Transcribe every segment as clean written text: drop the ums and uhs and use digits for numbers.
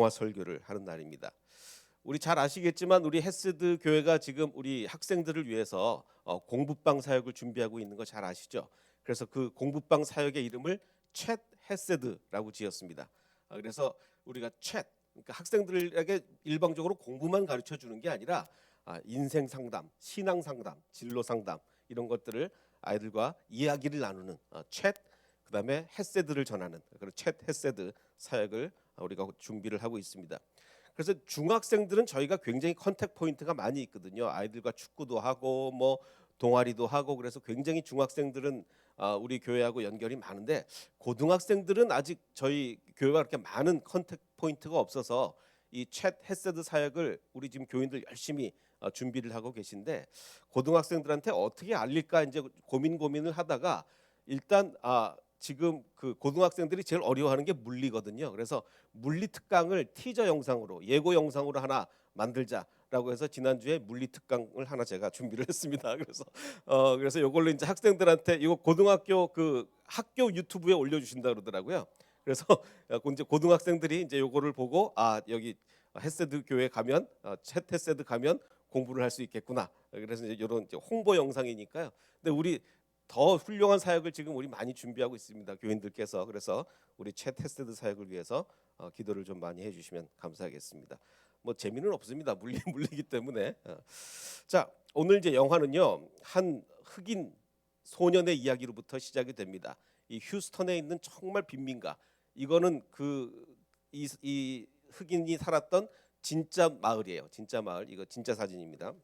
영화 설교를 하는 날입니다. 우리 잘 아시겠지만 우리 헤세드 교회가 지금 우리 학생들을 위해서 공부방 사역을 준비하고 있는 거 잘 아시죠? 그래서 그 공부방 사역의 이름을 챗 헤세드라고 지었습니다. 그래서 우리가 그러니까 학생들에게 일방적으로 공부만 가르쳐 주는 게 아니라 인생 상담, 신앙 상담, 진로 상담 이런 것들을 아이들과 이야기를 나누는 그다음에 헤세드를 전하는 그런 챗 헤세드 사역을 우리가 준비를 하고 있습니다. 그래서 중학생들은 저희가 굉장히 컨택 포인트가 많이 있거든요. 아이들과 축구도 하고 뭐 동아리도 하고 그래서 굉장히 중학생들은 우리 교회하고 연결이 많은데 고등학생들은 아직 저희 교회가 그렇게 많은 컨택 포인트가 없어서 이 챗 헤세드 사역을 우리 지금 교인들 열심히 준비를 하고 계신데 고등학생들한테 어떻게 알릴까 이제 고민을 하다가 일단 지금 그 고등학생들이 제일 어려워하는 게 물리거든요. 그래서 물리 특강을 티저 영상으로 예고 영상으로 하나 만들자라고 해서 지난주에 물리 특강을 하나 제가 준비를 했습니다. 그래서 이걸로 이제 학생들한테 이거 고등학교 그 학교 유튜브에 올려주신다 그러더라고요. 그래서 이제 고등학생들이 이제 요거를 보고 여기 헤세드 교회 가면 챗 헤세드 가면 공부를 할 수 있겠구나. 그래서 이제 이런 홍보 영상이니까요. 근데 우리 더 훌륭한 사역을 지금 우리 많이 준비하고 있습니다. 교인들께서. 그래서 우리 챗 헤세드 사역을 위해서 기도를 좀 많이 해주시면 감사하겠습니다. 뭐 재미는 없습니다. 물리기 때문에. 자, 오늘 이제 영화는요 한 흑인 소년의 이야기로부터 시작이 됩니다. 이 휴스턴에 있는 정말 빈민가. 이거는 이 흑인이 살았던 진짜 마을이에요. 진짜 마을. 이거 진짜 사진입니다.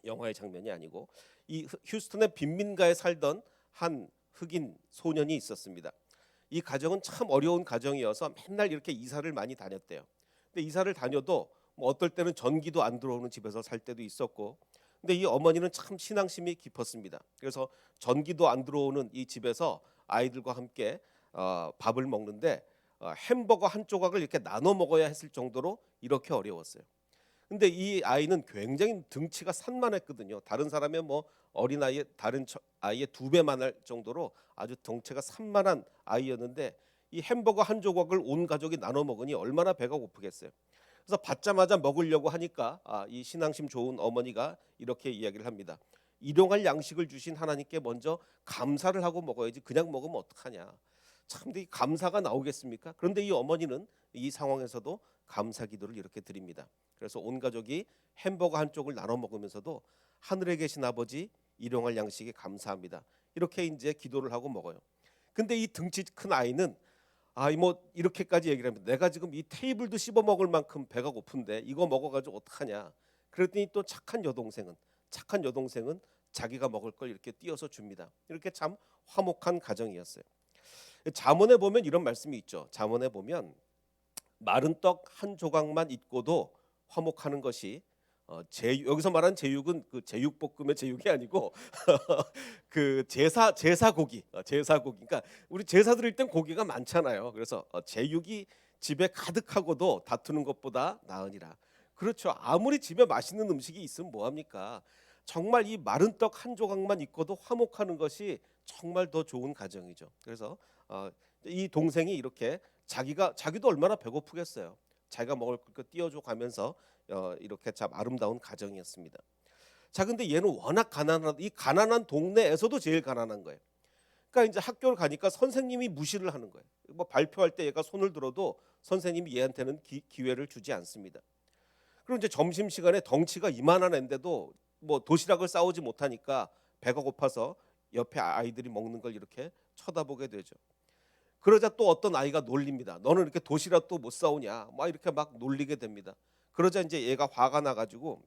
영화의 장면이 아니고 이 휴스턴의 빈민가에 살던 한 흑인 소년이 있었습니다. 이 가정은 참 어려운 가정이어서 맨날 이렇게 이사를 많이 다녔대요. 근데 이사를 다녀도 뭐 어떨 때는 전기도 안 들어오는 집에서 살 때도 있었고, 근데 이 어머니는 참 신앙심이 깊었습니다. 그래서 전기도 안 들어오는 이 집에서 아이들과 함께 밥을 먹는데 햄버거 한 조각을 이렇게 나눠 먹어야 했을 정도로 이렇게 어려웠어요. 근데 이 아이는 굉장히 등치가 산만했거든요. 다른 사람의 뭐 어린아이의 다른 아이의 2배만 할 정도로 아주 덩치가 산만한 아이였는데 이 햄버거 한 조각을 온 가족이 나눠 먹으니 얼마나 배가 고프겠어요. 그래서 받자마자 먹으려고 하니까 이 신앙심 좋은 어머니가 이렇게 이야기를 합니다. 일용할 양식을 주신 하나님께 먼저 감사를 하고 먹어야지 그냥 먹으면 어떡하냐. 참 근데 이 감사가 나오겠습니까? 그런데 이 어머니는 이 상황에서도 감사 기도를 이렇게 드립니다. 그래서 온 가족이 햄버거 한 쪽을 나눠 먹으면서도 하늘에 계신 아버지 일용할 양식에 감사합니다. 이렇게 이제 기도를 하고 먹어요. 근데 이 등치 큰 아이는 뭐 이렇게까지 얘기를 합니다. 내가 지금 이 테이블도 씹어 먹을 만큼 배가 고픈데 이거 먹어가지고 어떡하냐. 그랬더니 또 착한 여동생은 자기가 먹을 걸 이렇게 띄어서 줍니다. 이렇게 참 화목한 가정이었어요. 잠언에 보면 이런 말씀이 있죠. 잠언에 보면 마른 떡 한 조각만 있고도 화목하는 것이 여기서 말하는 제육은 그 제육볶음의 제육이 아니고 그 제사고기. 그러니까 우리 제사 드릴 땐 고기가 많잖아요. 그래서 제육이 집에 가득하고도 다투는 것보다 나으니라. 그렇죠. 아무리 집에 맛있는 음식이 있으면 뭐 합니까? 정말 이 마른 떡 한 조각만 있고도 화목하는 것이 정말 더 좋은 가정이죠. 그래서 이 동생이 이렇게 자기도 얼마나 배고프겠어요. 자기가 먹을 거 띄워줘 가면서 이렇게 참 아름다운 가정이었습니다. 자, 근데 얘는 워낙 이 가난한 동네에서도 제일 가난한 거예요. 그러니까 이제 학교를 가니까 선생님이 무시를 하는 거예요. 뭐 발표할 때 얘가 손을 들어도 선생님이 얘한테는 기회를 주지 않습니다. 그리고 이제 점심 시간에 덩치가 이만한 애인데도 뭐 도시락을 싸오지 못하니까 배가 고파서 옆에 아이들이 먹는 걸 이렇게 쳐다보게 되죠. 그러자 또 어떤 아이가 놀립니다. 너는 이렇게 도시락도 못 싸오냐? 막 이렇게 막 놀리게 됩니다. 그러자 이제 얘가 화가 나가지고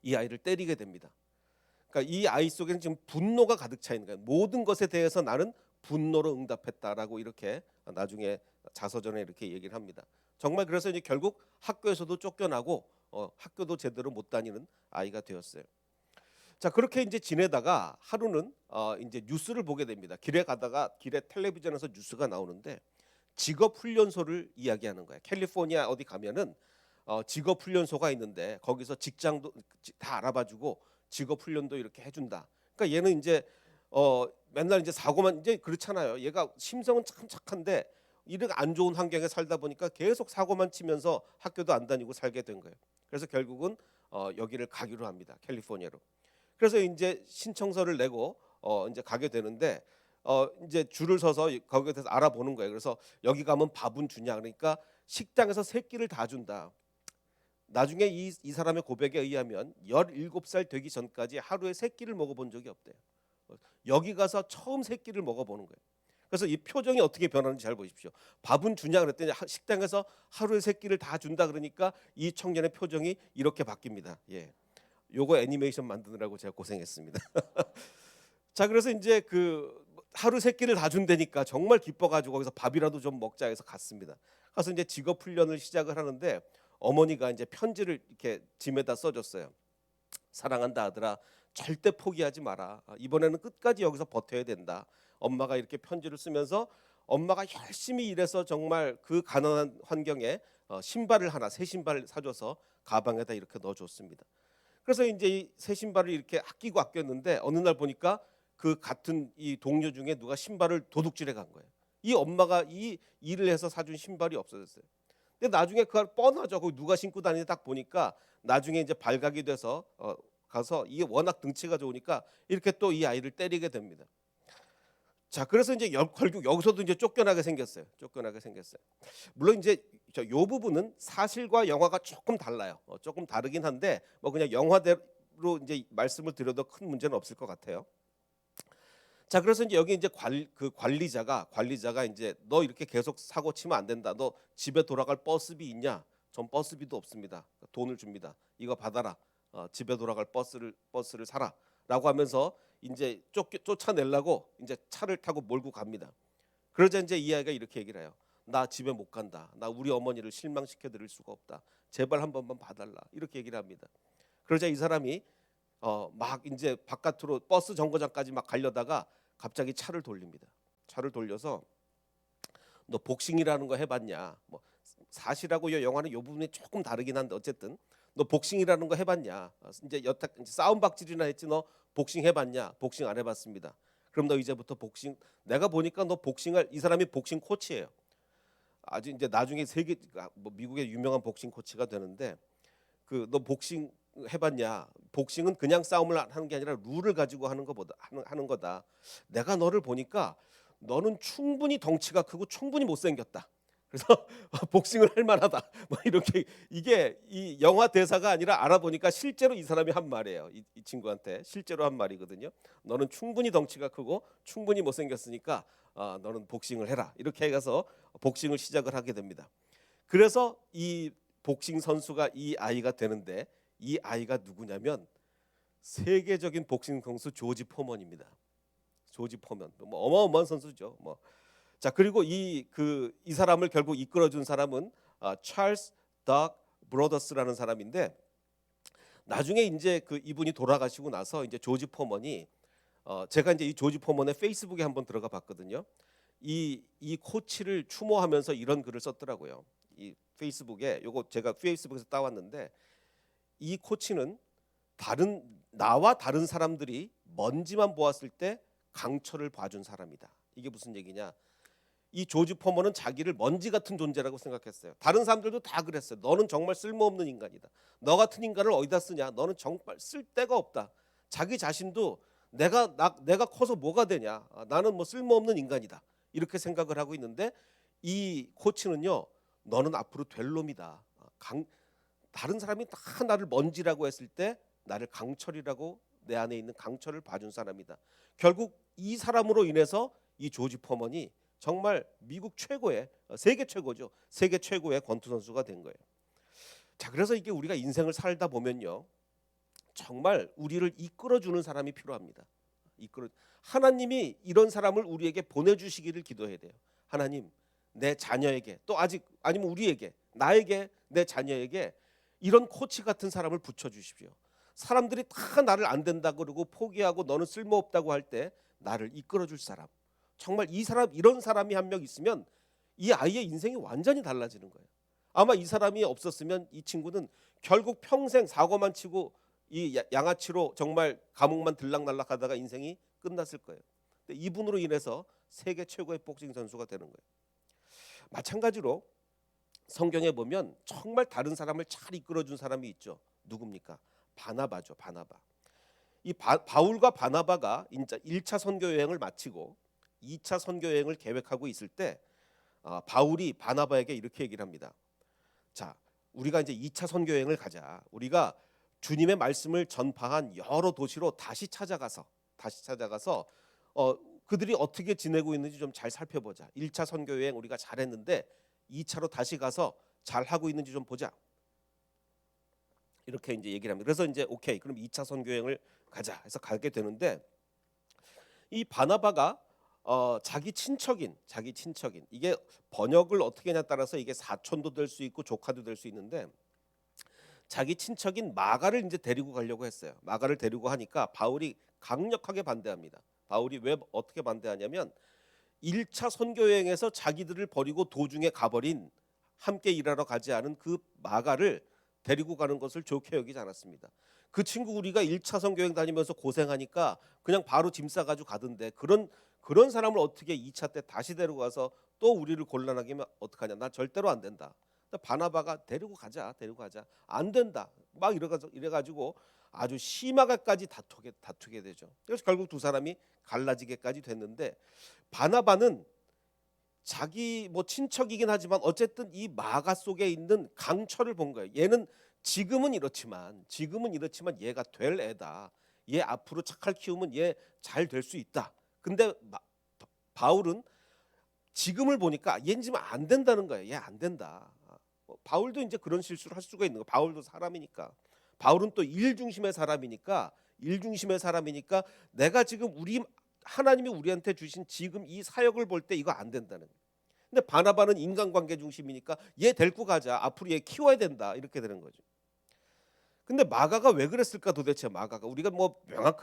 이 아이를 때리게 됩니다. 그러니까 이 아이 속에는 지금 분노가 가득 차 있는 거예요. 모든 것에 대해서 나는 분노로 응답했다라고 이렇게 나중에 자서전에 이렇게 얘기를 합니다. 정말 그래서 이제 결국 학교에서도 쫓겨나고 학교도 제대로 못 다니는 아이가 되었어요. 자, 그렇게 이제 지내다가 하루는 이제 뉴스를 보게 됩니다. 길에 텔레비전에서 뉴스가 나오는데 직업 훈련소를 이야기하는 거예요. 캘리포니아 어디 가면은 직업 훈련소가 있는데 거기서 직장도 다 알아봐주고 직업 훈련도 이렇게 해준다. 그러니까 얘는 이제 맨날 이제 사고만 이제 그렇잖아요. 얘가 심성은 참 착한데 이렇게 안 좋은 환경에 살다 보니까 계속 사고만 치면서 학교도 안 다니고 살게 된 거예요. 그래서 결국은 여기를 가기로 합니다. 캘리포니아로. 그래서 이제 신청서를 내고 이제 가게 되는데 이제 줄을 서서 거기에 대해서 알아보는 거예요. 그래서 여기 가면 밥은 주냐? 그러니까 식당에서 세 끼를 다 준다. 나중에 이 사람의 고백에 의하면 17살 되기 전까지 하루에 세 끼를 먹어본 적이 없대요. 여기 가서 처음 세 끼를 먹어보는 거예요. 그래서 이 표정이 어떻게 변하는지 잘 보십시오. 밥은 주냐 그랬더니 식당에서 하루에 세 끼를 다 준다 그러니까 이 청년의 표정이 이렇게 바뀝니다. 예, 요거 애니메이션 만드느라고 제가 고생했습니다. 자, 그래서 이제 그 하루 세 끼를 다 준다니까 정말 기뻐가지고 거기서 밥이라도 좀 먹자 해서 갔습니다. 가서 이제 직업 훈련을 시작을 하는데 어머니가 이제 편지를 이렇게 짐에다 써줬어요. 사랑한다 아들아, 절대 포기하지 마라. 이번에는 끝까지 여기서 버텨야 된다. 엄마가 이렇게 편지를 쓰면서 엄마가 열심히 일해서 정말 그 가난한 환경에 신발을 하나, 새 신발을 사줘서 가방에다 이렇게 넣어줬습니다. 그래서 이제 이 새 신발을 이렇게 아끼고 아꼈는데 어느 날 보니까 그 같은 이 동료 중에 누가 신발을 도둑질해 간 거예요. 이 엄마가 이 일을 해서 사준 신발이 없어졌어요. 근데 나중에 그걸 뻔하죠. 그 누가 신고 다니는지 딱 보니까 나중에 이제 발각이 돼서 가서 이게 워낙 등치가 좋으니까 이렇게 또 이 아이를 때리게 됩니다. 자, 그래서 이제 결국 여기서도 이제 쫓겨나게 생겼어요. 쫓겨나게 생겼어요. 물론 이제 요 부분은 사실과 영화가 조금 달라요. 조금 다르긴 한데 뭐 그냥 영화대로 이제 말씀을 드려도 큰 문제는 없을 것 같아요. 자, 그래서 이제 여기 이제 관리자가 이제 너 이렇게 계속 사고 치면 안 된다. 너 집에 돌아갈 버스비 있냐? 전 버스비도 없습니다. 돈을 줍니다. 이거 받아라. 집에 돌아갈 버스를 사라라고 하면서 이제 쫓아내려고 이제 차를 타고 몰고 갑니다. 그러자 이제 이 아이가 이렇게 얘기를 해요. 나 집에 못 간다. 나 우리 어머니를 실망시켜 드릴 수가 없다. 제발 한 번만 봐달라. 이렇게 얘기를 합니다. 그러자 이 사람이 막 이제 바깥으로 버스 정거장까지 막 가려다가 갑자기 차를 돌립니다. 차를 돌려서 너 복싱이라는 거 해봤냐? 뭐 사실하고 이 영화는 이 부분이 조금 다르긴 한데 어쨌든 너 복싱이라는 거 해봤냐? 이제 여태 싸움박질이나 했지 너 복싱 해봤냐? 복싱 안 해봤습니다. 그럼 너 이제부터 복싱 내가 보니까 너 복싱을 이 사람이 복싱 코치예요. 아주 이제 나중에 세계 뭐 미국의 유명한 복싱 코치가 되는데 그 너 복싱 해봤냐? 복싱은 그냥 싸움을 하는 게 아니라 룰을 가지고 하는 거다. 내가 너를 보니까 너는 충분히 덩치가 크고 충분히 못생겼다. 그래서 복싱을 할 만하다. 뭐 이렇게 이게 이 영화 대사가 아니라 알아보니까 실제로 이 사람이 한 말이에요. 이 친구한테 실제로 한 말이거든요. 너는 충분히 덩치가 크고 충분히 못생겼으니까 너는 복싱을 해라. 이렇게 해서 복싱을 시작을 하게 됩니다. 그래서 이 복싱 선수가 이 아이가 되는데 이 아이가 누구냐면 세계적인 복싱 선수 조지 포먼입니다. 조지 포먼 뭐 어마어마한 선수죠. 뭐 자, 그리고 이 사람을 결국 이끌어준 사람은 찰스 닥 브로더스라는 사람인데 나중에 이제 이분이 돌아가시고 나서 이제 조지 포먼이 제가 이제 이 조지 포먼의 페이스북에 한번 들어가 봤거든요. 이 코치를 추모하면서 이런 글을 썼더라고요. 이 페이스북에 요거 제가 페이스북에서 따왔는데 이 코치는 나와 다른 사람들이 먼지만 보았을 때 강철을 봐준 사람이다. 이게 무슨 얘기냐? 이 조지 포먼은 자기를 먼지 같은 존재라고 생각했어요. 다른 사람들도 다 그랬어요. 너는 정말 쓸모없는 인간이다. 너 같은 인간을 어디다 쓰냐? 너는 정말 쓸 데가 없다. 자기 자신도 내가 커서 뭐가 되냐? 나는 뭐 쓸모없는 인간이다. 이렇게 생각을 하고 있는데 이 코치는요. 너는 앞으로 될 놈이다. 다른 사람이 다 나를 먼지라고 했을 때 나를 강철이라고 내 안에 있는 강철을 봐준 사람이다. 결국 이 사람으로 인해서 이 조지 포먼이 정말 미국 최고의 세계 최고죠. 세계 최고의 권투 선수가 된 거예요. 자, 그래서 이게 우리가 인생을 살다 보면요. 정말 우리를 이끌어주는 사람이 필요합니다. 하나님이 이런 사람을 우리에게 보내주시기를 기도해야 돼요. 하나님, 내 자녀에게 또 아니면 우리에게 나에게 내 자녀에게 이런 코치 같은 사람을 붙여주십시오. 사람들이 다 나를 안 된다 그러고 포기하고 너는 쓸모없다고 할 때 나를 이끌어줄 사람. 정말 이런 사람이 한 명 있으면 이 아이의 인생이 완전히 달라지는 거예요. 아마 이 사람이 없었으면 이 친구는 결국 평생 사고만 치고 이 양아치로 정말 감옥만 들락날락하다가 인생이 끝났을 거예요. 근데 이분으로 인해서 세계 최고의 복싱 선수가 되는 거예요. 마찬가지로 성경에 보면 정말 다른 사람을 잘 이끌어준 사람이 있죠. 누굽니까? 바나바죠. 바나바. 이 바울과 바나바가 진짜 1차 선교 여행을 마치고 2차 선교 여행을 계획하고 있을 때 바울이 바나바에게 이렇게 얘기를 합니다. 자, 우리가 이제 2차 선교 여행을 가자. 우리가 주님의 말씀을 전파한 여러 도시로 다시 찾아가서 그들이 어떻게 지내고 있는지 좀 잘 살펴보자. 1차 선교 여행 우리가 잘했는데 2차로 다시 가서 잘 하고 있는지 좀 보자. 이렇게 이제 얘기를 합니다. 그래서 이제 오케이, 그럼 2차 선교 여행을 가자 해서 가게 되는데, 이 바나바가 자기 친척인 이게 번역을 어떻게 하냐에 따라서 이게 사촌도 될 수 있고 조카도 될 수 있는데, 자기 친척인 마가를 이제 데리고 가려고 했어요. 마가를 데리고 하니까 바울이 강력하게 반대합니다. 바울이 왜 어떻게 반대하냐면 1차 선교 여행에서 자기들을 버리고 도중에 가버린, 함께 일하러 가지 않은 그 마가를 데리고 가는 것을 좋게 여기지 않았습니다. 그 친구 우리가 1차 선교 여행 다니면서 고생하니까 그냥 바로 짐 싸가지고 가던데 그런 사람을 어떻게 2차 때 다시 데리고 가서 또 우리를 곤란하게 하면 어떡하냐. 난 절대로 안 된다. 바나바가 데리고 가자 안 된다 막 이래가지고 아주 심하게까지 다투게 되죠. 그래서 결국 두 사람이 갈라지게까지 됐는데, 바나바는 자기 뭐 친척이긴 하지만 어쨌든 이 마가 속에 있는 강철을 본 거예요. 얘는 지금은 이렇지만 얘가 될 애다. 얘 앞으로 착할 키우면 얘 잘 될 수 있다. 근데 바울은 지금을 보니까 얘는 지금 안 된다는 거예요. 얘 안 된다. 바울도 이제 그런 실수를 할 수가 있는 거예요. 바울도 사람이니까. 바울은 또 일 중심의 사람이니까 내가 지금 하나님이 우리한테 주신 지금 이 사역을 볼 때 이거 안 된다는 거예요. 근데 바나바는 인간관계 중심이니까 얘 데리고 가자. 앞으로 얘 키워야 된다. 이렇게 되는 거죠. 근데 마가가 왜 그랬을까 도대체. 마가가 우리가 뭐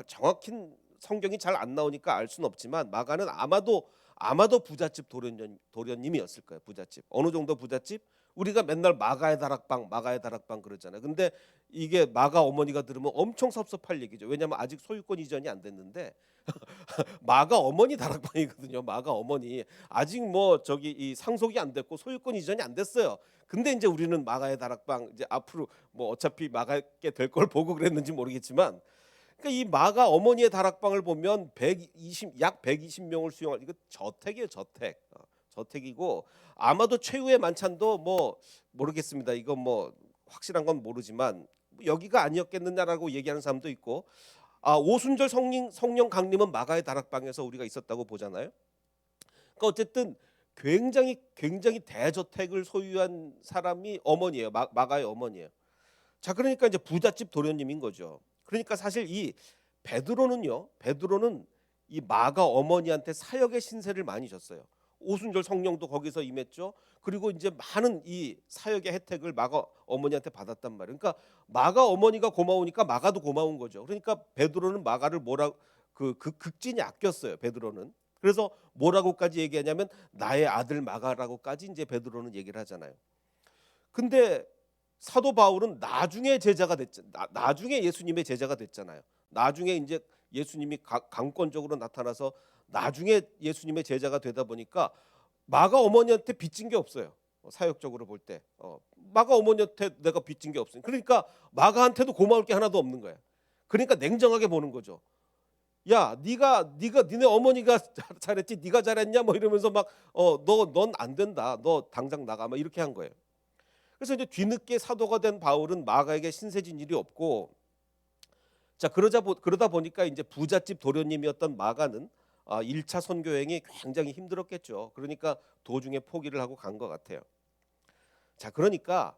정확히 성경이 잘 안 나오니까 알 수는 없지만 마가는 아마도 부잣집 도련님이었을 거예요. 부잣집. 어느 정도 부잣집? 우리가 맨날 마가의 다락방 그러잖아요. 근데 이게 마가 어머니가 들으면 엄청 섭섭할 얘기죠. 왜냐하면 아직 소유권 이전이 안 됐는데 마가 어머니 다락방이거든요. 마가 어머니 아직 뭐 이 상속이 안 됐고 소유권 이전이 안 됐어요. 근데 이제 우리는 마가의 다락방, 이제 앞으로 뭐 어차피 마가게 될 걸 보고 그랬는지 모르겠지만, 그러니까 이 마가 어머니의 다락방을 보면 약 120명을 수용할, 이거 저택이에요. 저택이고 아마도 최후의 만찬도 뭐 모르겠습니다. 이거 뭐 확실한 건 모르지만 여기가 아니었겠느냐라고 얘기하는 사람도 있고, 오순절 성령 강림은 마가의 다락방에서 우리가 있었다고 보잖아요. 그러니까 어쨌든 굉장히 대저택을 소유한 사람이 어머니예요. 마가의 어머니예요. 자, 그러니까 이제 부잣집 도련님인 거죠. 그러니까 사실 이 베드로는 이 마가 어머니한테 사역의 신세를 많이 졌어요. 오순절 성령도 거기서 임했죠. 그리고 이제 많은 이 사역의 혜택을 마가 어머니한테 받았단 말이에요. 그러니까 마가 어머니가 고마우니까 마가도 고마운 거죠. 그러니까 베드로는 마가를 극진히 아꼈어요. 베드로는. 그래서 뭐라고까지 얘기하냐면 나의 아들 마가라고까지 이제 베드로는 얘기를 하잖아요. 근데 사도 바울은 나중에 나중에 예수님의 제자가 됐잖아요. 나중에 이제 예수님이 강권적으로 나타나서 나중에 예수님의 제자가 되다 보니까 마가 어머니한테 빚진 게 없어요. 사역적으로 볼 때 마가 어머니한테 내가 빚진 게 없어요. 그러니까 마가한테도 고마울 게 하나도 없는 거야. 그러니까 냉정하게 보는 거죠. 야, 니네 어머니가 잘했지, 네가 잘했냐, 뭐 이러면서 막 넌 안 된다, 너 당장 나가, 막 이렇게 한 거예요. 그래서 이제 뒤늦게 사도가 된 바울은 마가에게 신세진 일이 없고, 자 그러다 보니까 이제 부잣집 도련님이었던 마가는 1차 선교 여행이 굉장히 힘들었겠죠. 그러니까 도중에 포기를 하고 간 것 같아요. 자, 그러니까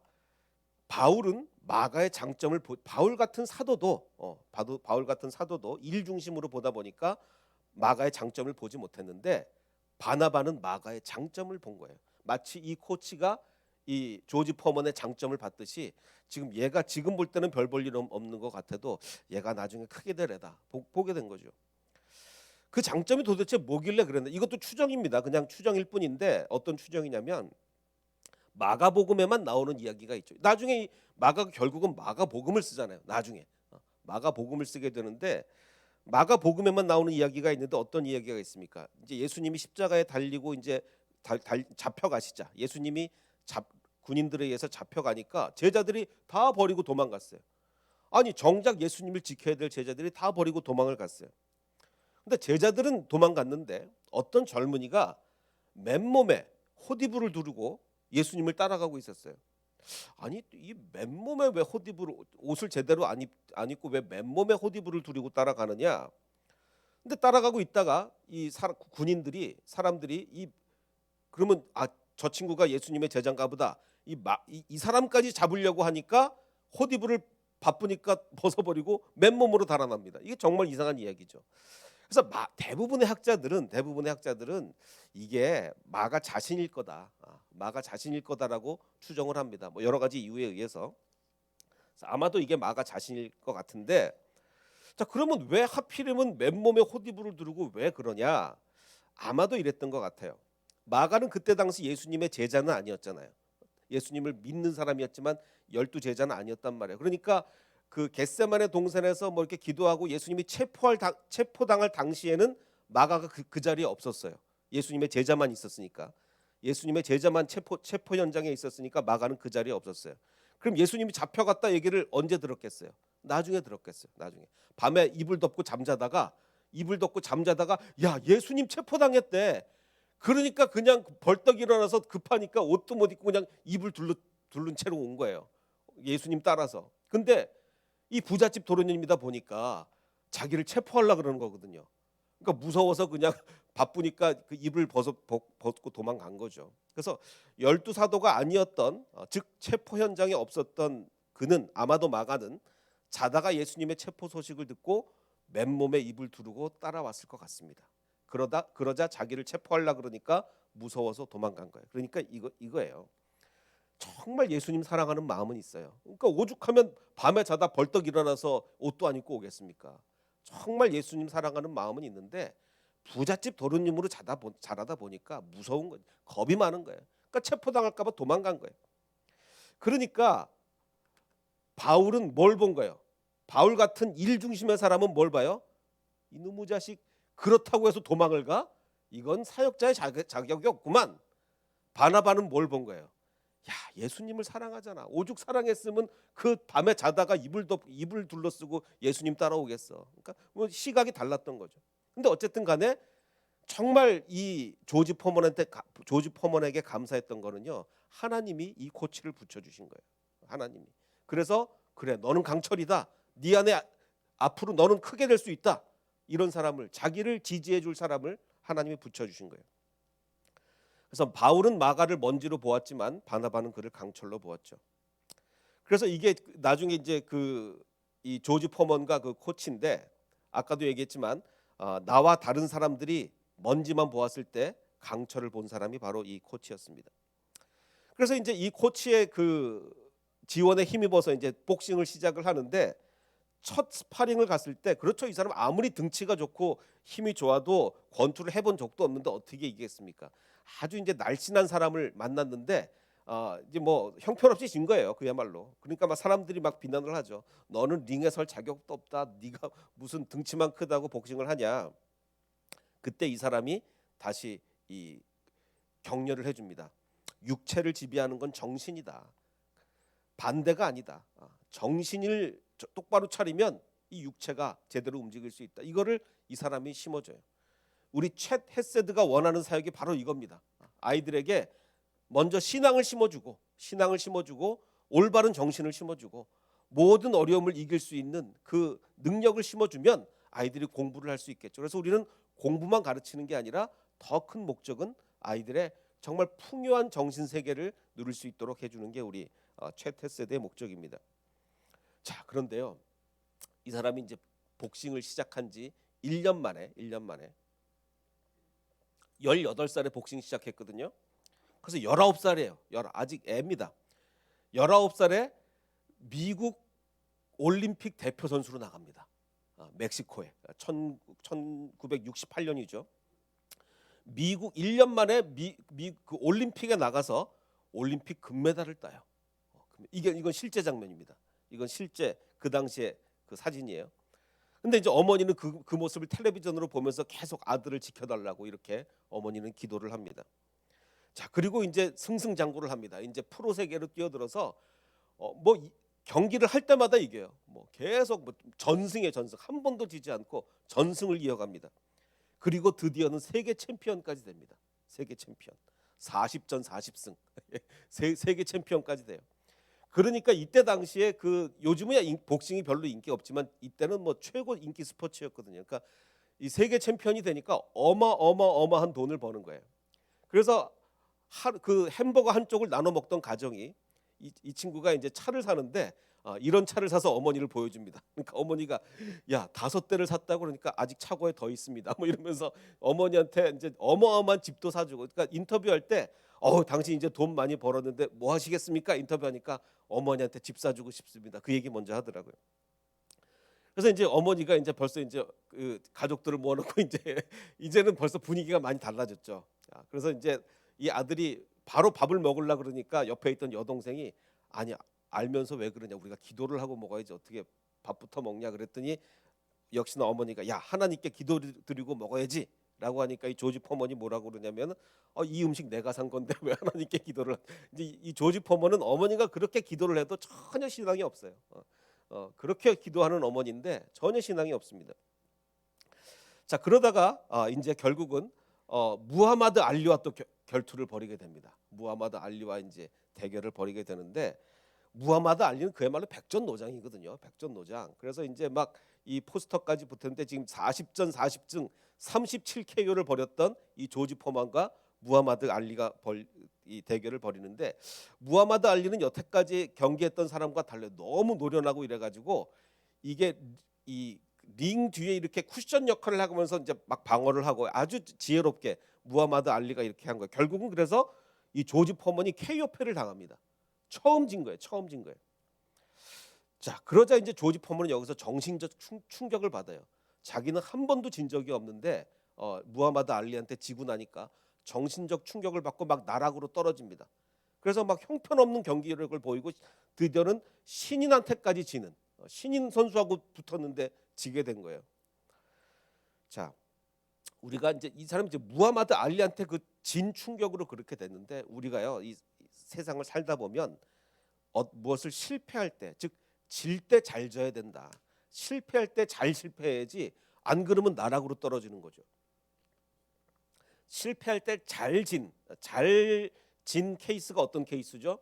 바울은 마가의 장점을 바울 같은 사도도 일 중심으로 보다 보니까 마가의 장점을 보지 못했는데, 바나바는 마가의 장점을 본 거예요. 마치 이 코치가 이 조지 포먼의 장점을 봤듯이 얘가 지금 볼 때는 별 볼 일 없는 것 같아도 얘가 나중에 크게 될 애다 보게 된 거죠. 그 장점이 도대체 뭐길래 그랬나? 이것도 추정입니다. 그냥 추정일 뿐인데 어떤 추정이냐면 마가복음에만 나오는 이야기가 있죠. 나중에 결국은 마가복음을 쓰잖아요. 나중에 마가복음을 쓰게 되는데, 마가복음에만 나오는 이야기가 있는데 어떤 이야기가 있습니까? 이제 예수님이 십자가에 달리고 이제 잡혀가시자 예수님이 군인들에 의해서 잡혀가니까 제자들이 다 버리고 도망갔어요. 아니 정작 예수님을 지켜야 될 제자들이 다 버리고 도망을 갔어요. 근데 제자들은 도망갔는데 어떤 젊은이가 맨몸에 호디부를 두르고 예수님을 따라가고 있었어요. 아니 이 맨몸에 왜 호디부를 옷을 제대로 안 입고 왜 맨몸에 호디부를 두르고 따라가느냐? 근데 따라가고 있다가 군인들이 사람들이 그러면 저 친구가 예수님의 제자인가 보다. 이 사람까지 잡으려고 하니까 호디부를 바쁘니까 벗어버리고 맨몸으로 달아납니다. 이게 정말 이상한 이야기죠. 그래서 대부분의 학자들은 이게 마가 자신일 거다라고 추정을 합니다. 뭐 여러 가지 이유에 의해서 아마도 이게 마가 자신일 것 같은데, 자 그러면 왜 하필이면 맨몸에 호디부를 두르고 왜 그러냐? 아마도 이랬던 것 같아요. 마가는 그때 당시 예수님의 제자는 아니었잖아요. 예수님을 믿는 사람이었지만 12제자는 아니었단 말이에요. 그러니까 그 겟세마네 동산에서 뭐 이렇게 기도하고 예수님이 체포당할 당시에는 마가가 그 자리에 없었어요. 예수님의 제자만 있었으니까. 예수님의 제자만 체포 현장에 있었으니까 마가는 그 자리에 없었어요. 그럼 예수님이 잡혀갔다 얘기를 언제 들었겠어요? 나중에 들었겠어요. 나중에 밤에 이불 덮고 잠자다가 야 예수님 체포당했대. 그러니까 그냥 벌떡 일어나서 급하니까 옷도 못 입고 그냥 이불 둘른 채로 온 거예요. 예수님 따라서. 근데 이 부잣집 도련님이다 보니까 자기를 체포하려고 그러는 거거든요. 그러니까 무서워서 그냥 바쁘니까 그 이불 벗고 도망간 거죠. 그래서 12사도가 아니었던 즉 체포 현장에 없었던 그는 아마도 마가는 자다가 예수님의 체포 소식을 듣고 맨몸에 이불 두르고 따라왔을 것 같습니다. 그러자 자기를 체포하려고 그러니까 무서워서 도망간 거예요. 그러니까 이거예요. 정말 예수님 사랑하는 마음은 있어요. 그러니까 오죽하면 밤에 자다 벌떡 일어나서 옷도 안 입고 오겠습니까? 정말 예수님 사랑하는 마음은 있는데 부잣집 도련님으로 자라다 보니까 무서운 거예요. 겁이 많은 거예요. 그러니까 체포당할까 봐 도망간 거예요. 그러니까 바울은 뭘 본 거예요? 바울 같은 일 중심의 사람은 뭘 봐요? 이놈의 자식 그렇다고 해서 도망을 가? 이건 사역자의 자격이 없구만. 바나바는 뭘 본 거예요? 야 예수님을 사랑하잖아. 오죽 사랑했으면 그 밤에 자다가 이불 둘러쓰고 예수님 따라오겠어. 그러니까 뭐 시각이 달랐던 거죠. 근데 어쨌든 간에 정말 이 조지 포먼에게 감사했던 거는요. 하나님이 이 코치를 붙여주신 거예요. 하나님이. 그래서 그래 너는 강철이다. 네 안에 앞으로 너는 크게 될 수 있다. 이런 사람을 자기를 지지해 줄 사람을 하나님이 붙여주신 거예요. 그래서 바울은 마가를 먼지로 보았지만 바나바는 그를 강철로 보았죠. 그래서 이게 나중에 이제 이 조지 포먼과 그 코치인데 아까도 얘기했지만 나와 다른 사람들이 먼지만 보았을 때 강철을 본 사람이 바로 이 코치였습니다. 그래서 이제 이 코치의 그 지원에 힘입어서 이제 복싱을 시작을 하는데 첫 스파링을 갔을 때 그렇죠. 이 사람 아무리 등치가 좋고 힘이 좋아도 권투를 해본 적도 없는데 어떻게 이기겠습니까? 아주 이제 날씬한 사람을 만났는데 이제 뭐 형편없이 진 거예요. 그야말로. 그러니까 막 사람들이 막 비난을 하죠. 너는 링에 설 자격도 없다. 네가 무슨 등치만 크다고 복싱을 하냐. 그때 이 사람이 다시 이 격려를 해줍니다. 육체를 지배하는 건 정신이다. 반대가 아니다. 정신을 똑바로 차리면 이 육체가 제대로 움직일 수 있다. 이거를 이 사람이 심어줘요. 우리 챗 헤세드가 원하는 사역이 바로 이겁니다. 아이들에게 먼저 신앙을 심어주고 올바른 정신을 심어주고 모든 어려움을 이길 수 있는 그 능력을 심어주면 아이들이 공부를 할 수 있겠죠. 그래서 우리는 공부만 가르치는 게 아니라 더 큰 목적은 아이들의 정말 풍요한 정신 세계를 누릴 수 있도록 해주는 게 우리 챗 헤세드의 목적입니다. 자, 그런데요. 이 사람이 이제 복싱을 시작한 지 1년 만에 18살에 복싱 시작했거든요. 그래서 19살이에요. 아직 애입니다. 19살에 미국 올림픽 대표 선수로 나갑니다. 멕시코에 1968년이죠. 미국 1년 만에 그 올림픽에 나가서 올림픽 금메달을 따요. 이건 실제 장면입니다. 이건 실제 그 당시에 그 사진이에요. 근데 이제 어머니는 그 모습을 텔레비전으로 보면서 계속 아들을 지켜달라고 이렇게 어머니는 기도를 합니다. 자, 그리고 이제 승승장구를 합니다. 이제 프로 세계로 뛰어들어서 뭐 경기를 할 때마다 이겨요. 뭐 계속 뭐 전승에 전승, 한 번도 지지 않고 전승을 이어갑니다. 그리고 드디어는 세계 챔피언까지 됩니다. 세계 챔피언. 40전 40승. 세계 챔피언까지 돼요. 그러니까 이때 당시에 그 요즘은 복싱이 별로 인기 없지만 이때는 뭐 최고 인기 스포츠였거든요. 그러니까 이 세계 챔피언이 되니까 어마어마한 돈을 버는 거예요. 그래서 그 햄버거 한 쪽을 나눠 먹던 가정이 이 친구가 이제 차를 사는데 이런 차를 사서 어머니를 보여줍니다. 그러니까 어머니가 야 5대를 샀다고 그러니까 아직 차고에 더 있습니다. 뭐 이러면서 어머니한테 이제 어마어마한 집도 사주고. 그러니까 인터뷰할 때 당신 이제 돈 많이 벌었는데 뭐 하시겠습니까? 인터뷰하니까 어머니한테 집 사주고 싶습니다. 그 얘기 먼저 하더라고요. 그래서 이제 어머니가 이제 벌써 이제 그 가족들을 모아놓고 이제는 벌써 분위기가 많이 달라졌죠. 그래서 이제 이 아들이 바로 밥을 먹으려 그러니까 옆에 있던 여동생이 아니 알면서 왜 그러냐, 우리가 기도를 하고 먹어야지 어떻게 밥부터 먹냐 그랬더니 역시나 어머니가 야 하나님께 기도드리고 먹어야지 라고 하니까 이 조지 포먼이 뭐라고 그러냐면 이 음식 내가 산 건데 왜 하나님께 기도를 이제 이 조지 포먼은 어머니가 그렇게 기도를 해도 전혀 신앙이 없어요. 그렇게 기도하는 어머니인데 전혀 신앙이 없습니다. 자, 그러다가 이제 결국은 무하마드 알리와 또 결투를 벌이게 됩니다. 무하마드 알리와 이제 대결을 벌이게 되는데 무하마드 알리는 그야말로 백전노장이거든요. 백전노장. 그래서 이제 막 이 포스터까지 붙었는데 지금 40전 40승 37KO를 벌였던 이 조지 포만과 무하마드 알리가 이 대결을 벌이는데 무하마드 알리는 여태까지 경기했던 사람과 달리 너무 노련하고 이래가지고 이게 이 링 뒤에 이렇게 쿠션 역할을 하면서 이제 막 방어를 하고 아주 지혜롭게 무하마드 알리가 이렇게 한 거예요. 결국은 그래서 이 조지 포먼이 KO패를 당합니다. 처음 진 거예요. 자, 그러자 이제 조지 포먼은 여기서 정신적 충격을 받아요. 자기는 한 번도 진 적이 없는데 무하마드 알리한테 지고 나니까 정신적 충격을 받고 막 나락으로 떨어집니다. 그래서 막 형편없는 경기력을 보이고 드디어는 신인한테까지 지는, 신인 선수하고 붙었는데 지게 된 거예요. 자, 우리가 이제 이 사람이 이제 무하마드 알리한테 그 진 충격으로 그렇게 됐는데 우리가요 이 세상을 살다 보면 무엇을 실패할 때, 즉 질 때 잘 져야 된다. 실패할 때 잘 실패해야지 안 그러면 나락으로 떨어지는 거죠. 실패할 때 잘 진 케이스가 어떤 케이스죠?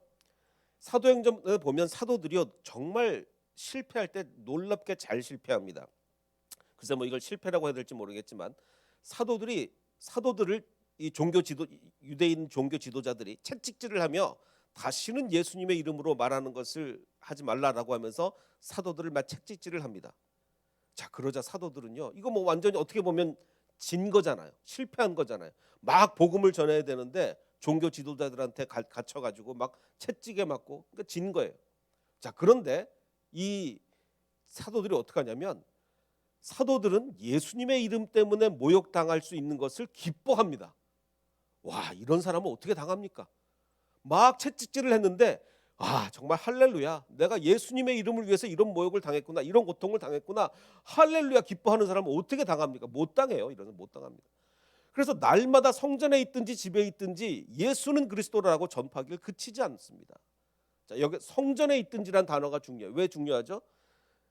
사도행전에 보면 사도들이요 정말 실패할 때 놀랍게 잘 실패합니다. 글쎄 뭐 이걸 실패라고 해야 될지 모르겠지만 사도들을 이 유대인 종교 지도자들이 채찍질을 하며 다시는 예수님의 이름으로 말하는 것을 하지 말라라고 하면서 사도들을 막 채찍질을 합니다. 자, 그러자 사도들은요 이거 뭐 완전히 어떻게 보면 진 거잖아요. 실패한 거잖아요. 막 복음을 전해야 되는데 종교 지도자들한테 갇혀가지고 막 채찍에 맞고 그러니까 진 거예요. 자, 그런데 이 사도들이 어떻게 하냐면 사도들은 예수님의 이름 때문에 모욕당할 수 있는 것을 기뻐합니다. 와, 이런 사람은 어떻게 당합니까? 막 채찍질을 했는데 정말 할렐루야, 내가 예수님의 이름을 위해서 이런 모욕을 당했구나, 이런 고통을 당했구나, 할렐루야 기뻐하는 사람은 어떻게 당합니까? 못 당해요. 이러면 못 당합니다. 그래서 날마다 성전에 있든지 집에 있든지 예수는 그리스도라고 전파하기를 그치지 않습니다. 자, 여기 성전에 있든지란 단어가 중요해요. 왜 중요하죠?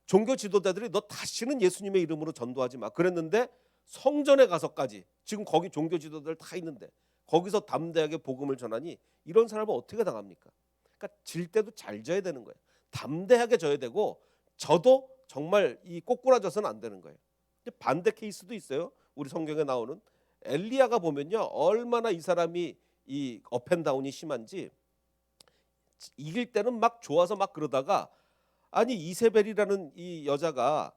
종교 지도자들이 너 다시는 예수님의 이름으로 전도하지 마 그랬는데 성전에 가서까지 지금 거기 종교 지도자들 다 있는데 거기서 담대하게 복음을 전하니 이런 사람은 어떻게 당합니까? 그러니까 질 때도 잘 져야 되는 거예요. 담대하게 져야 되고 저도 정말 이 꼬꾸라져서는 안 되는 거예요. 반대 케이스도 있어요. 우리 성경에 나오는 엘리야가 보면요 얼마나 이 사람이 이 업앤다운이 심한지 이길 때는 막 좋아서 막 그러다가 아니 이세벨이라는 이 여자가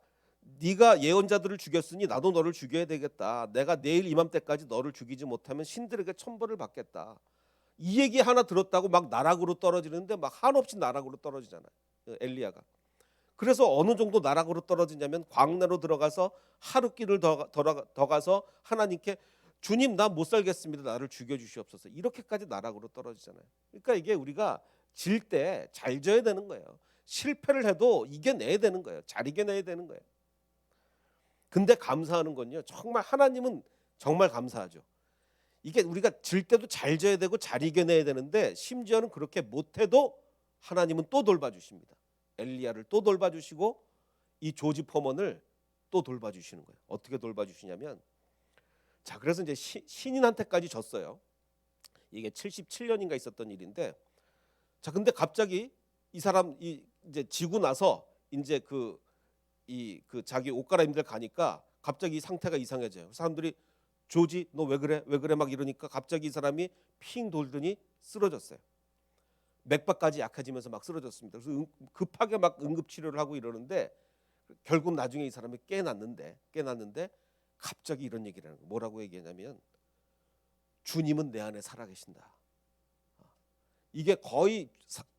네가 예언자들을 죽였으니 나도 너를 죽여야 되겠다. 내가 내일 이맘때까지 너를 죽이지 못하면 신들에게 천벌을 받겠다. 이 얘기 하나 들었다고 막 나락으로 떨어지는데 막 한없이 나락으로 떨어지잖아요. 엘리야가. 그래서 어느 정도 나락으로 떨어지냐면 광야로 들어가서 하룻길을 더 가서 하나님께 주님 나 못 살겠습니다. 나를 죽여주시옵소서. 이렇게까지 나락으로 떨어지잖아요. 그러니까 이게 우리가 질 때 잘 져야 되는 거예요. 실패를 해도 이겨내야 되는 거예요. 잘 이겨내야 되는 거예요. 근데 감사하는 건요. 정말 하나님은 정말 감사하죠. 이게 우리가 질 때도 잘 져야 되고 잘 이겨내야 되는데 심지어는 그렇게 못해도 하나님은 또 돌봐주십니다. 엘리야를 또 돌봐주시고 이 조지 포먼을 또 돌봐주시는 거예요. 어떻게 돌봐주시냐면, 자 그래서 이제 신인한테까지 졌어요. 이게 77년인가 있었던 일인데, 자 근데 갑자기 이 사람 이제 지고 나서 이제 그 자기 옷 갈아입는 데 가니까 갑자기 상태가 이상해져요. 사람들이 조지 너 왜 그래 왜 그래 막 이러니까 갑자기 이 사람이 핑 돌더니 쓰러졌어요. 맥박까지 약해지면서 막 쓰러졌습니다. 그래서 급하게 막 응급치료를 하고 이러는데 결국 나중에 이 사람이 깨났는데 갑자기 이런 얘기를 하는 거예요. 뭐라고 얘기하냐면 주님은 내 안에 살아계신다. 이게 거의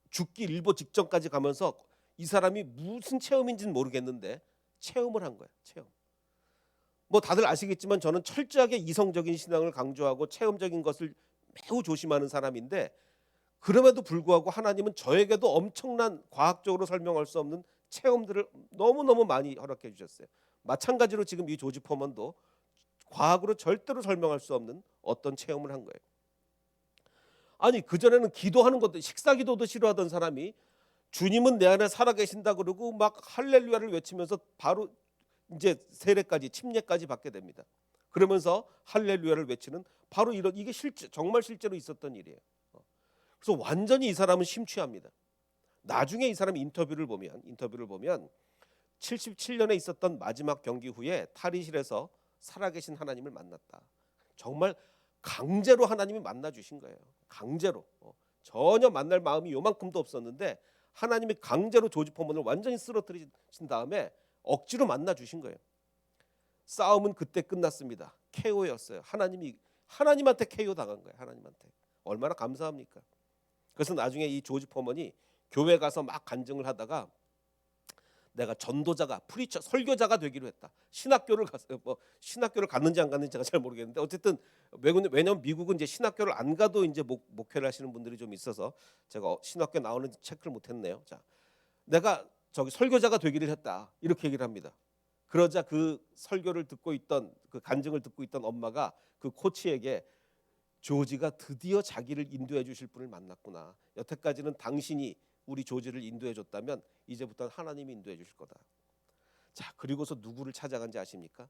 죽기 일보 직전까지 가면서 이 사람이 무슨 체험인지는 모르겠는데 체험을 한 거예요. 체험. 뭐 다들 아시겠지만 저는 철저하게 이성적인 신앙을 강조하고 체험적인 것을 매우 조심하는 사람인데, 그럼에도 불구하고 하나님은 저에게도 엄청난 과학적으로 설명할 수 없는 체험들을 너무너무 많이 허락해 주셨어요. 마찬가지로 지금 이 조지 포먼도 과학으로 절대로 설명할 수 없는 어떤 체험을 한 거예요. 아니 그전에는 기도하는 것도 식사 기도도 싫어하던 사람이 주님은 내 안에 살아계신다 그러고 막 할렐루야를 외치면서 바로 이제 세례까지 침례까지 받게 됩니다. 그러면서 할렐루야를 외치는 바로 이런, 이게 정말 실제로 있었던 일이에요. 그래서 완전히 이 사람은 심취합니다. 나중에 이 사람 인터뷰를 보면 77년에 있었던 마지막 경기 후에 탈의실에서 살아계신 하나님을 만났다. 정말 강제로 하나님이 만나 주신 거예요. 강제로. 전혀 만날 마음이 요만큼도 없었는데 하나님이 강제로 조지 포먼을 완전히 쓰러뜨리신 다음에 억지로 만나 주신 거예요. 싸움은 그때 끝났습니다. KO였어요. 하나님한테 KO 당한 거예요. 하나님한테. 얼마나 감사합니까? 그래서 나중에 이 조지 포먼이 교회 가서 막 간증을 하다가 내가 전도자가 프리처 설교자가 되기로 했다. 신학교를 갔는지 안 갔는지 제가 잘 모르겠는데 어쨌든 왜냐면 미국은 이제 신학교를 안 가도 이제 목회를 하시는 분들이 좀 있어서 제가 신학교 나오는 체크를 못했네요. 자, 내가 저기 설교자가 되기를 했다. 이렇게 얘기를 합니다. 그러자 그 설교를 듣고 있던 그 간증을 듣고 있던 엄마가 그 코치에게 조지가 드디어 자기를 인도해 주실 분을 만났구나. 여태까지는 당신이 우리 조지를 인도해 줬다면 이제부터는 하나님이 인도해 주실 거다. 자, 그리고서 누구를 찾아간지 아십니까?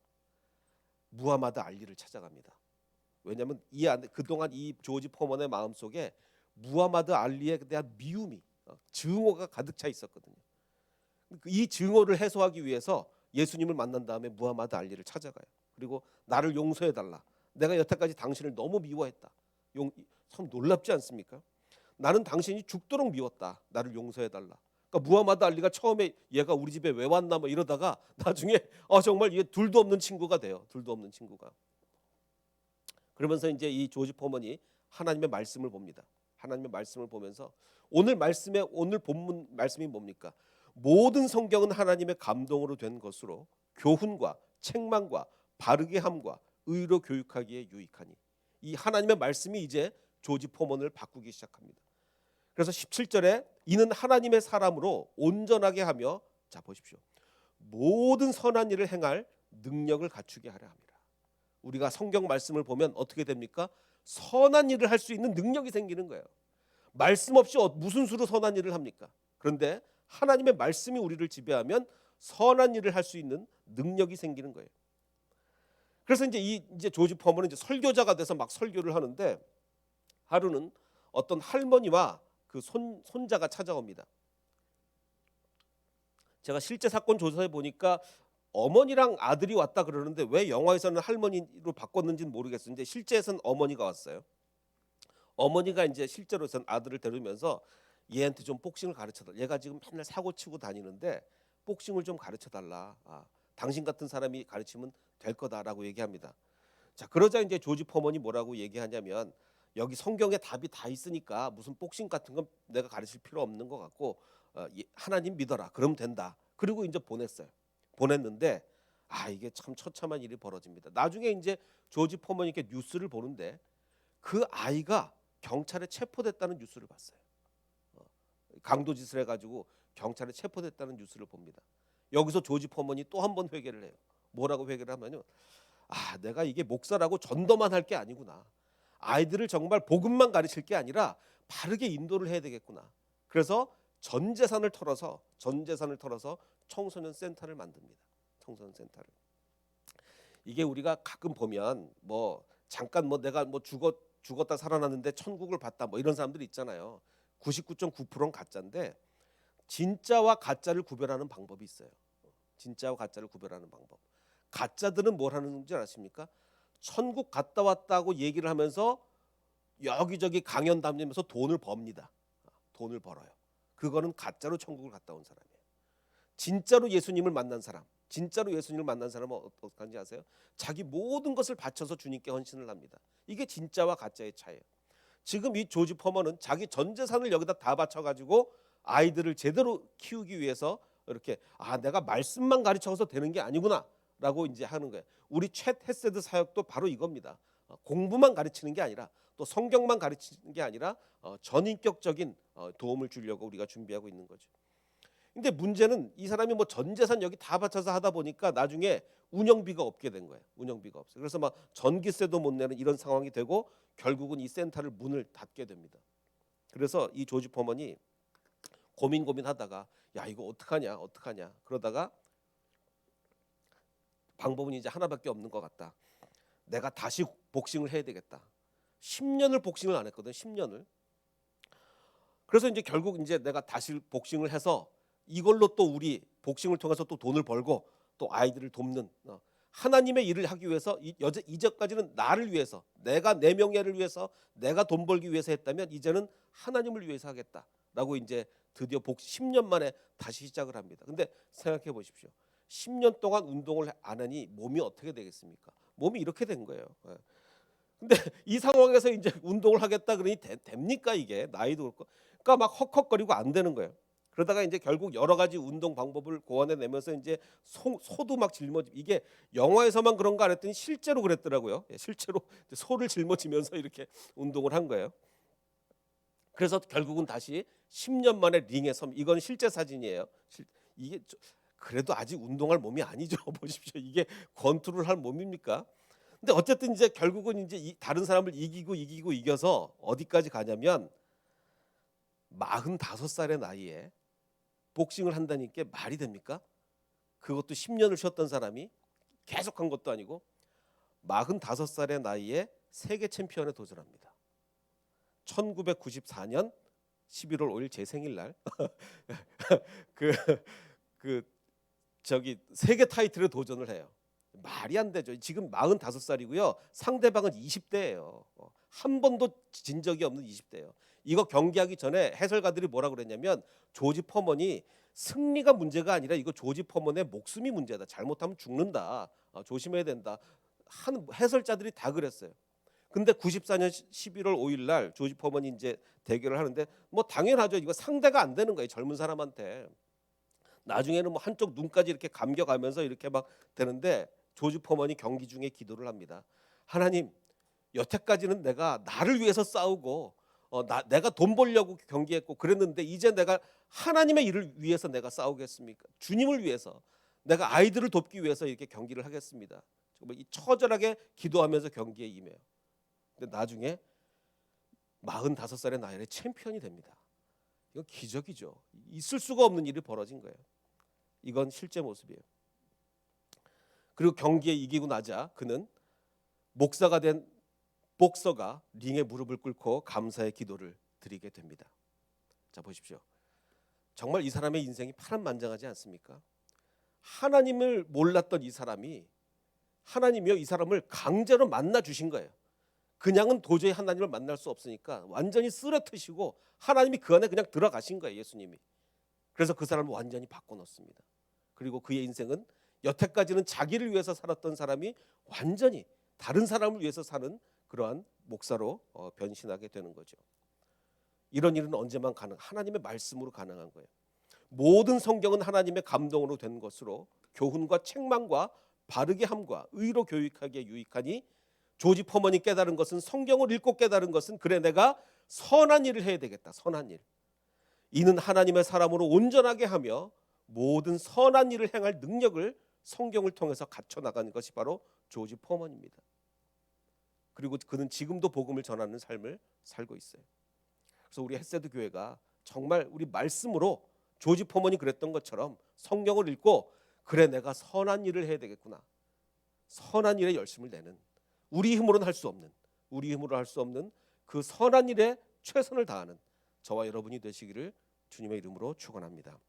무하마드 알리를 찾아갑니다. 왜냐하면 그동안 이 조지 포먼의 마음속에 무하마드 알리에 대한 미움이, 증오가 가득 차 있었거든요. 이 증오를 해소하기 위해서 예수님을 만난 다음에 무하마드 알리를 찾아가요. 그리고 나를 용서해 달라. 내가 여태까지 당신을 너무 미워했다. 참 놀랍지 않습니까? 나는 당신이 죽도록 미웠다. 나를 용서해 달라. 그러니까 무하마드 알리가 처음에 얘가 우리 집에 왜 왔나 뭐 이러다가 나중에 정말 이게 둘도 없는 친구가 돼요. 둘도 없는 친구가. 그러면서 이제 이 조지 포먼이 하나님의 말씀을 봅니다. 하나님의 말씀을 보면서 오늘 본문 말씀이 뭡니까? 모든 성경은 하나님의 감동으로 된 것으로 교훈과 책망과 바르게 함과 의로 교육하기에 유익하니. 이 하나님의 말씀이 이제 조지 포먼을 바꾸기 시작합니다. 그래서 17절에 이는 하나님의 사람으로 온전하게 하며, 자 보십시오, 모든 선한 일을 행할 능력을 갖추게 하려 합니다. 우리가 성경 말씀을 보면 어떻게 됩니까? 선한 일을 할 수 있는 능력이 생기는 거예요. 말씀 없이 무슨 수로 선한 일을 합니까? 그런데 하나님의 말씀이 우리를 지배하면 선한 일을 할 수 있는 능력이 생기는 거예요. 그래서 이제 조지 포먼은 이제 설교자가 돼서 막 설교를 하는데, 하루는 어떤 할머니와 그 손자가 찾아옵니다. 제가 실제 사건 조사해 보니까 어머니랑 아들이 왔다 그러는데 왜 영화에서는 할머니로 바꿨는지는 모르겠어요. 이제 실제에서는 어머니가 왔어요. 어머니가 이제 실제로선 아들을 데리면서 얘한테 좀 복싱을 가르쳐달라. 얘가 지금 맨날 사고 치고 다니는데 복싱을 좀 가르쳐달라. 당신 같은 사람이 가르치면 될 거다라고 얘기합니다. 자, 그러자 이제 조지 포먼이 뭐라고 얘기하냐면, 여기 성경에 답이 다 있으니까 무슨 복싱 같은 건 내가 가르칠 필요 없는 것 같고 하나님 믿어라. 그러면 된다. 그리고 이제 보냈는데 이게 참 처참한 일이 벌어집니다. 나중에 이제 조지 포먼이 이렇게 뉴스를 보는데 그 아이가 경찰에 체포됐다는 뉴스를 봤어요. 강도짓을 해가지고 경찰에 체포됐다는 뉴스를 봅니다. 여기서 조지 포먼이 또 한 번 회개를 해요. 뭐라고 회개를 하면요, 내가 이게 목사라고 전도만 할 게 아니구나. 아이들을 정말 복음만 가르칠 게 아니라 바르게 인도를 해야 되겠구나. 그래서 전 재산을 털어서 청소년 센터를 만듭니다. 청소년 센터를. 이게 우리가 가끔 보면 뭐 잠깐 뭐 내가 뭐 죽었다 살아났는데 천국을 봤다 뭐 이런 사람들이 있잖아요. 99.9%는 가짜인데 진짜와 가짜를 구별하는 방법이 있어요. 진짜와 가짜를 구별하는 방법. 가짜들은 뭘 하는지 아십니까? 천국 갔다 왔다고 얘기를 하면서 여기저기 강연 다니면서 돈을 법니다. 돈을 벌어요. 그거는 가짜로 천국을 갔다 온 사람이에요. 진짜로 예수님을 만난 사람은 어떡한지 아세요? 자기 모든 것을 바쳐서 주님께 헌신을 합니다. 이게 진짜와 가짜의 차이예요. 지금 이 조지 퍼먼은 자기 전 재산을 여기다 다 바쳐가지고 아이들을 제대로 키우기 위해서 이렇게 내가 말씀만 가르쳐서 되는 게 아니구나라고 이제 하는 거예요. 우리 챗 헤세드 사역도 바로 이겁니다. 공부만 가르치는 게 아니라 또 성경만 가르치는 게 아니라 전인격적인 도움을 주려고 우리가 준비하고 있는 거죠. 근데 문제는 이 사람이 뭐 전 재산 여기 다 바쳐서 하다 보니까 나중에 운영비가 없게 된 거예요. 운영비가 없어요. 그래서 막 전기세도 못 내는 이런 상황이 되고 결국은 이 센터를 문을 닫게 됩니다. 그래서 이 조지 퍼먼이 고민하다가 야 이거 어떡하냐 그러다가 방법은 이제 하나밖에 없는 것 같다. 내가 다시 복싱을 해야 되겠다. 10년을 복싱을 안 했거든. 10년을. 그래서 이제 결국 이제 내가 다시 복싱을 해서 이걸로 또 우리 복싱을 통해서 또 돈을 벌고 또 아이들을 돕는 하나님의 일을 하기 위해서 이제까지는 나를 위해서 내가 내 명예를 위해서 내가 돈 벌기 위해서 했다면 이제는 하나님을 위해서 하겠다라고 이제 드디어 10년 만에 다시 시작을 합니다. 근데 생각해 보십시오. 10년 동안 운동을 안 하니 몸이 어떻게 되겠습니까? 몸이 이렇게 된 거예요. 근데 이 상황에서 이제 운동을 하겠다 그러니 됩니까 이게? 나이도 그렇고. 그러니까 막 헉헉거리고 안 되는 거예요. 그러다가 이제 결국 여러 가지 운동 방법을 고안해 내면서 이제 소도 막 짊어지 이게 영화에서만 그런가 그랬더니 실제로 그랬더라고요. 실제로 소를 짊어지면서 이렇게 운동을 한 거예요. 그래서 결국은 다시 10년 만에 링에 이건 실제 사진이에요. 이게 그래도 아직 운동할 몸이 아니죠. 보십시오. 이게 권투를 할 몸입니까? 근데 어쨌든 이제 결국은 이제 다른 사람을 이겨서 어디까지 가냐면 45살의 나이에 복싱을 한다는 게 말이 됩니까? 그것도 10년을 쉬었던 사람이 계속 한 것도 아니고 45살의 나이에 세계 챔피언에 도전합니다. 1994년 11월 5일 제 생일날 세계 타이틀에 도전을 해요. 말이 안 되죠. 지금 45살이고요. 상대방은 20대예요. 한 번도 진 적이 없는 20대예요. 이거 경기하기 전에 해설가들이 뭐라 그랬냐면 조지 퍼먼이 승리가 문제가 아니라 이거 조지 퍼먼의 목숨이 문제다. 잘못하면 죽는다. 조심해야 된다. 한 해설자들이 다 그랬어요. 근데 94년 11월 5일 날 조지 퍼먼이 이제 대결을 하는데 뭐 당연하죠. 이거 상대가 안 되는 거예요. 젊은 사람한테. 나중에는 뭐 한쪽 눈까지 이렇게 감겨가면서 이렇게 막 되는데 조지 퍼먼이 경기 중에 기도를 합니다. 하나님, 여태까지는 내가 나를 위해서 싸우고 내가 돈 벌려고 경기했고 그랬는데 이제 내가 하나님의 일을 위해서 내가 싸우겠습니까? 주님을 위해서 내가 아이들을 돕기 위해서 이렇게 경기를 하겠습니다. 정말 이 처절하게 기도하면서 경기에 임해요. 근데 나중에 45살의 나이에 챔피언이 됩니다. 이건 기적이죠. 있을 수가 없는 일이 벌어진 거예요. 이건 실제 모습이에요. 그리고 경기에 이기고 나자 그는 목사가 된 복서가 링에 무릎을 꿇고 감사의 기도를 드리게 됩니다. 자 보십시오. 정말 이 사람의 인생이 파란만장하지 않습니까? 하나님을 몰랐던 이 사람이 하나님이요 이 사람을 강제로 만나 주신 거예요. 그냥은 도저히 하나님을 만날 수 없으니까 완전히 쓰러트시고 하나님이 그 안에 그냥 들어가신 거예요. 예수님이. 그래서 그 사람을 완전히 바꿔놓습니다. 그리고 그의 인생은 여태까지는 자기를 위해서 살았던 사람이 완전히 다른 사람을 위해서 사는 그러한 목사로 변신하게 되는 거죠. 이런 일은 언제만 하나님의 말씀으로 가능한 거예요. 모든 성경은 하나님의 감동으로 된 것으로 교훈과 책망과 바르게 함과 의로 교육하기에 유익하니 조지 퍼먼이 깨달은 것은 성경을 읽고 깨달은 것은 그래 내가 선한 일을 해야 되겠다. 선한 일. 이는 하나님의 사람으로 온전하게 하며 모든 선한 일을 행할 능력을 성경을 통해서 갖춰 나가는 것이 바로 조지 퍼먼입니다. 그리고 그는 지금도 복음을 전하는 삶을 살고 있어요. 그래서 우리 헷세드 교회가 정말 우리 말씀으로 조지 포먼이 그랬던 것처럼 성경을 읽고 그래 내가 선한 일을 해야 되겠구나. 선한 일에 열심을 내는 우리 힘으로는 할 수 없는 우리 힘으로 할 수 없는 그 선한 일에 최선을 다하는 저와 여러분이 되시기를 주님의 이름으로 축원합니다.